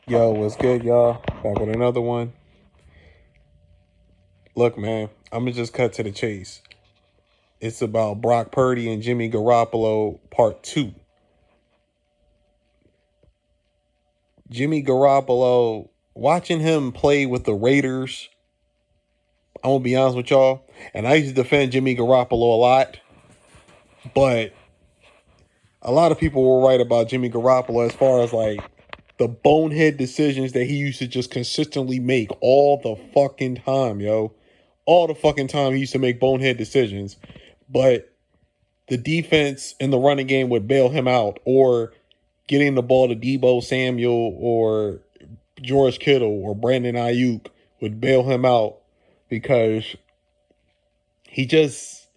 Yo, what's good, y'all? Back with another one. Look, man, I'm gonna just cut to the chase. It's about Brock Purdy and Jimmy Garoppolo part two. Jimmy Garoppolo, watching him play with the Raiders, I'm gonna be honest with y'all, and I used to defend Jimmy Garoppolo a lot, but a lot of people were right about Jimmy Garoppolo as far as like the bonehead decisions that he used to just consistently make all the fucking time, yo. All the fucking time he used to make bonehead decisions. But the defense in the running game would bail him out, or getting the ball to Debo Samuel or George Kittle or Brandon Ayuk would bail him out because he just,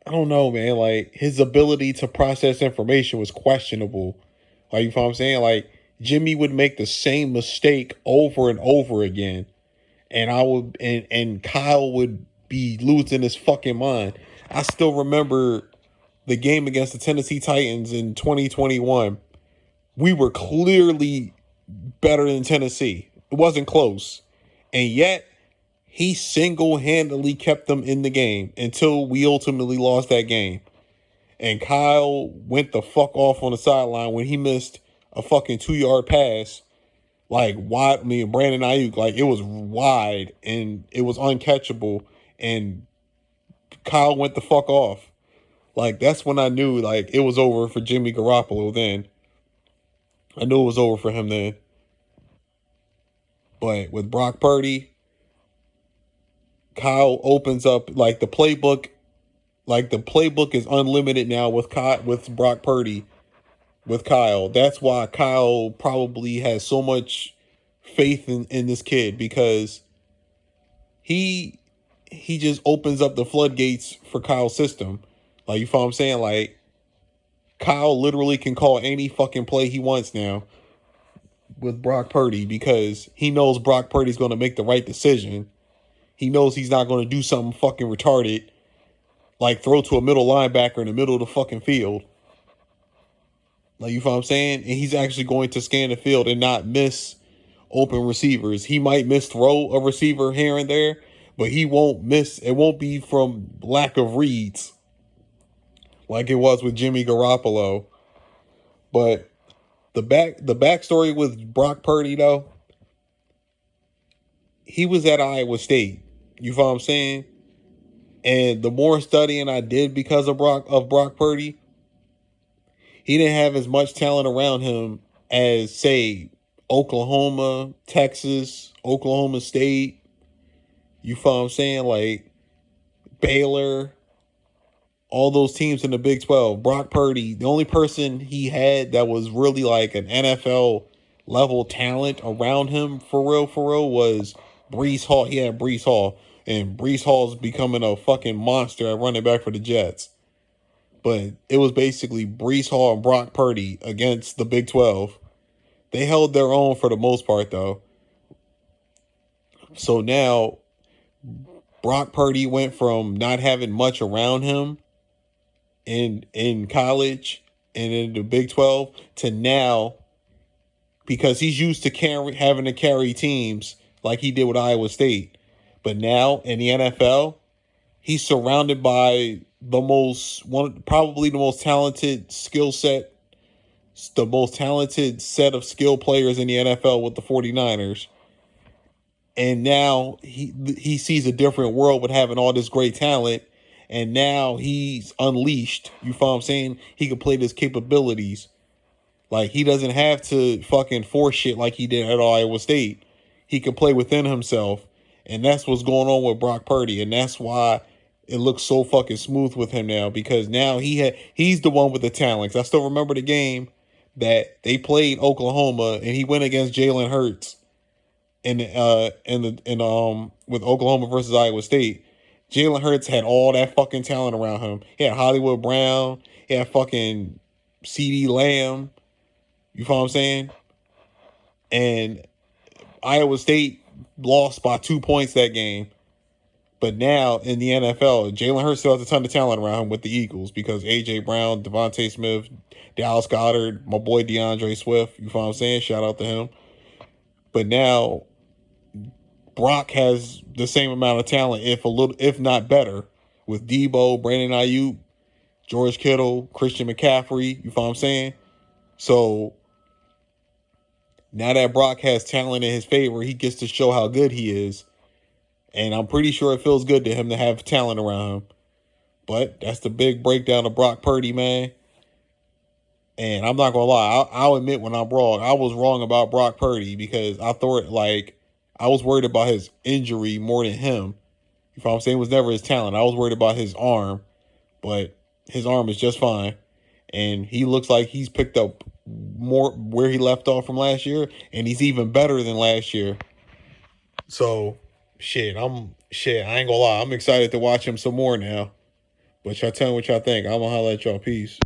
I don't know, man. Like, his ability to process information was questionable. Like, you know what I'm saying? Like, Jimmy would make the same mistake over and over again. And Kyle would be losing his fucking mind. I still remember the game against the Tennessee Titans in 2021. We were clearly better than Tennessee. It wasn't close. And yet, he single-handedly kept them in the game until we ultimately lost that game. And Kyle went the fuck off on the sideline when he missed a fucking 2-yard pass. Like, wide, I mean, Brandon Ayuk, like, it was wide and it was uncatchable. And Kyle went the fuck off. Like, that's when I knew, like, it was over for Jimmy Garoppolo then. I knew it was over for him then. But with Brock Purdy, Kyle opens up, like, the playbook is unlimited now with Brock Purdy, with Kyle. That's why Kyle probably has so much faith in this kid, because he he just opens up the floodgates for Kyle's system. Like, you feel what I'm saying? Like, Kyle literally can call any fucking play he wants now with Brock Purdy, because he knows Brock Purdy's going to make the right decision. He knows he's not going to do something fucking retarded, like throw to a middle linebacker in the middle of the fucking field. Like, you feel what I'm saying? And he's actually going to scan the field and not miss open receivers. He might misthrow a receiver here and there, but he won't miss. It won't be from lack of reads like it was with Jimmy Garoppolo. But the backstory with Brock Purdy, though, he was at Iowa State. You feel what I'm saying? And the more studying I did because of Brock Purdy, he didn't have as much talent around him as, say, Oklahoma, Texas, Oklahoma State. You feel what I'm saying? Like, Baylor, all those teams in the Big 12. Brock Purdy, the only person he had that was really like an NFL level talent around him for real, was Breece Hall. He had Breece Hall. And Breece Hall's becoming a fucking monster at running back for the Jets. But it was basically Breece Hall and Brock Purdy against the Big 12. They held their own for the most part, though. So now Brock Purdy went from not having much around him in college and in the Big 12 to now, because he's used to having to carry teams like he did with Iowa State. But now in the NFL, he's surrounded by probably the most talented the most talented set of skill players in the NFL with the 49ers. And now he sees a different world with having all this great talent. And now he's unleashed. You feel what I'm saying? He can play his capabilities. Like, he doesn't have to fucking force shit like he did at Iowa State. He can play within himself. And that's what's going on with Brock Purdy. And that's why it looks so fucking smooth with him now. Because now he's the one with the talents. I still remember the game that they played Oklahoma and he went against Jalen Hurts with Oklahoma versus Iowa State. Jalen Hurts had all that fucking talent around him. He had Hollywood Brown. He had fucking CD Lamb. You feel what I'm saying? And Iowa State lost by 2 points that game. But now in the NFL, Jalen Hurts still has a ton of talent around him with the Eagles, because A.J. Brown, Devontae Smith, Dallas Goedert, my boy DeAndre Swift. You feel what I'm saying? Shout out to him. But now Brock has the same amount of talent, if not better, with Debo, Brandon Ayuk, George Kittle, Christian McCaffrey. You know what I'm saying? So now that Brock has talent in his favor, he gets to show how good he is. And I'm pretty sure it feels good to him to have talent around him. But that's the big breakdown of Brock Purdy, man. And I'm not gonna lie, I'll admit when I'm wrong. I was wrong about Brock Purdy because I thought I was worried about his injury more than him. If I'm saying it was never his talent, I was worried about his arm, but his arm is just fine, and he looks like he's picked up more where he left off from last year, and he's even better than last year. So, shit. I ain't gonna lie, I'm excited to watch him some more now. But y'all tell me what y'all think. I'm gonna holler at y'all. Peace.